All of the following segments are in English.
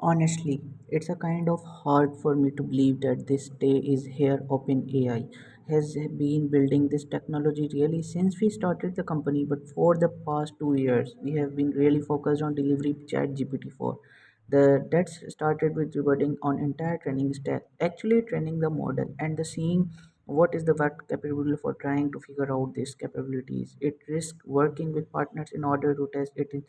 Honestly, it's a kind of hard for me to believe that this day is here. OpenAI has been building this technology really since we started the company, but for the past 2 years, we have been really focused on delivery ChatGPT 4. That's started with reverting on entire training stack, actually training the model and the seeing what is the work capable for trying to figure out these capabilities. It risks working with partners in order to test it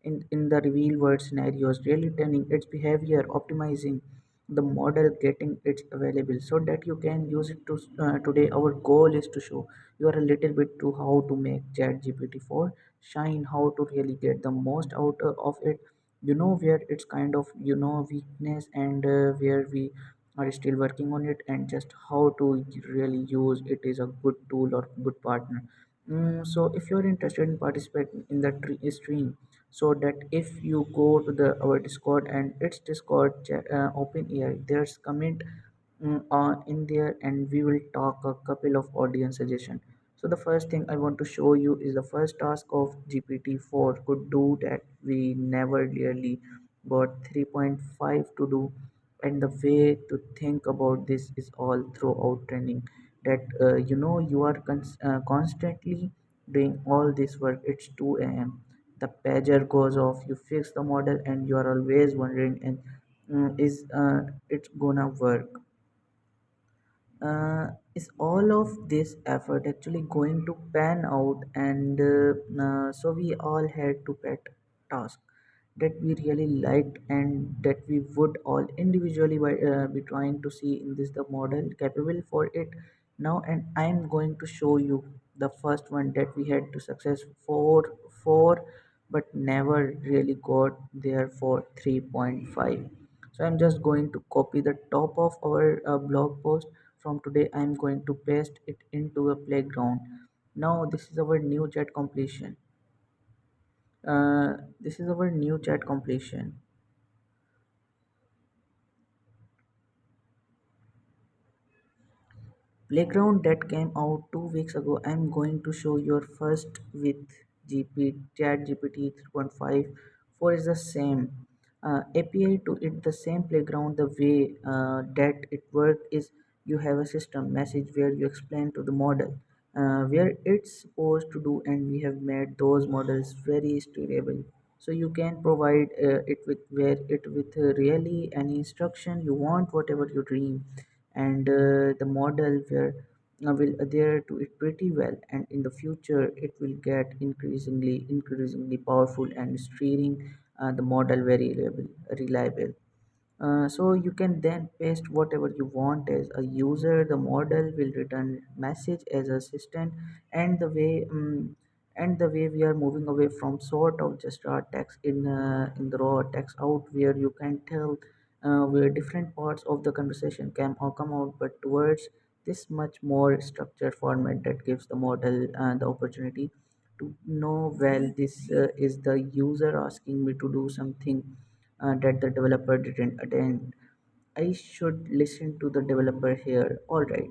in the real world scenarios, really turning its behavior, optimizing the model, getting it available so that you can use it to today. Our goal is to show you are a little bit to how to make chat gpt 4 shine, how to really get the most out of it, where it's kind of weakness, and where we are still working on it, and just how to really use it is a good tool or good partner. So if you're interested in participating in the stream, so that if you go to the our discord, and it's discord open air, there's comment in there, and we will talk a couple of audience suggestion. So the first thing I want to show you is the first task of GPT-4 could do that we never really got 3.5 to do. And the way to think about this is all throughout training, that you are constantly doing all this work. It's 2 a.m., the pager goes off, you fix the model, and you are always wondering, and is it gonna work? Is all of this effort actually going to pan out? And so we all had to pet task that we really liked, and that we would all individually be trying to see in this the model capable for it now. And I'm going to show you the first one that we had to success for, but never really got there for 3.5. So I'm just going to copy the top of our blog post from today. I'm going to paste it into a playground. Now this is our new chat completion. This is our new chat completion. Playground that came out 2 weeks ago. I'm going to show your first with Chat GPT 3.5. 4 is the same API to it, the same playground. The way that it works is you have a system message where you explain to the model where it's supposed to do, and we have made those models very steerable. So you can provide it with where it with really any instruction you want, whatever you dream, and the model will adhere to it pretty well. And in the future it will get increasingly powerful and steering the model very reliable. So you can then paste whatever you want as a user. The model will return message as assistant, and the way we are moving away from sort of just raw text in the raw text out, where you can tell where different parts of the conversation can or come out, but towards this much more structured format that gives the model the opportunity to know, well, this is the user asking me to do something that the developer didn't attend. I should listen to the developer here. All right.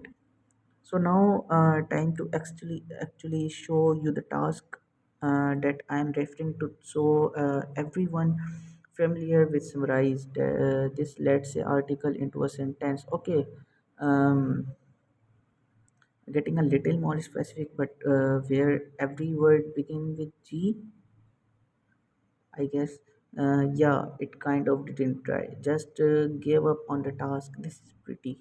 So now time to actually show you the task that I am referring to. So everyone familiar with summarize this, let's say, article into a sentence. Okay. Um, Getting a little more specific, but where every word begin with G, I guess. Yeah, it kind of didn't try. Just gave up on the task. This is pretty.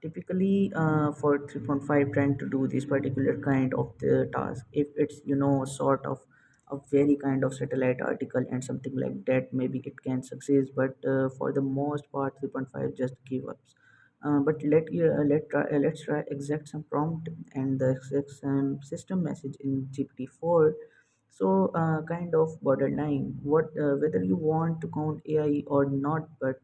Typically, for 3.5, trying to do this particular kind of the task, if it's sort of a very kind of satellite article and something like that, maybe it can succeed. But for the most part, 3.5 just give up. But let's try exact some prompt and the exact some system message in GPT-4. So kind of borderline what whether you want to count AI or not. But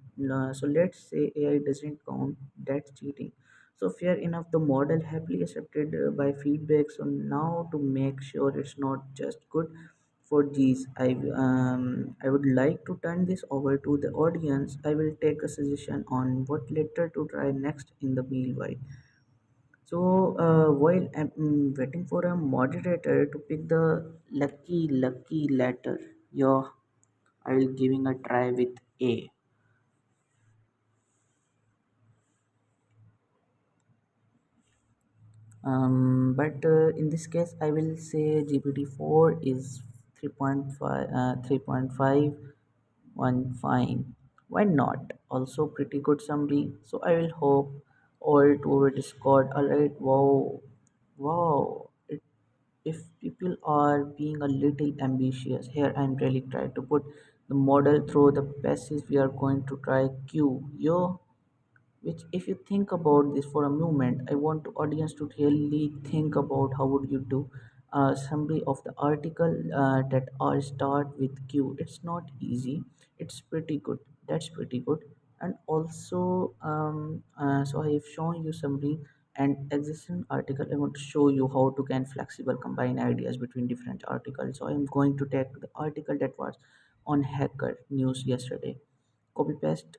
so let's say AI doesn't count, that's cheating. So fair enough, the model happily accepted by feedback. So now to make sure it's not just good for G's, I would like to turn this over to the audience. I will take a suggestion on what letter to try next in the meanwhile. So while I'm waiting for a moderator to pick the lucky letter, yo, I will giving a try with A. But in this case, I will say GPT-4 is 3.5, 3.51 fine. Why not? Also pretty good summary. So I will hope all to our Discord. Alright, wow, wow. If people are being a little ambitious, here I'm really trying to put the model through the passage we are going to try Q. Yo, which if you think about this for a moment, I want the audience to really think about how would you do a summary of the article that are start with Q. It's not easy, it's pretty good, that's pretty good. And also so I have shown you summary and existing article. I want to show you how to can flexible combine ideas between different articles. So I'm going to take the article that was on hacker news yesterday, copy paste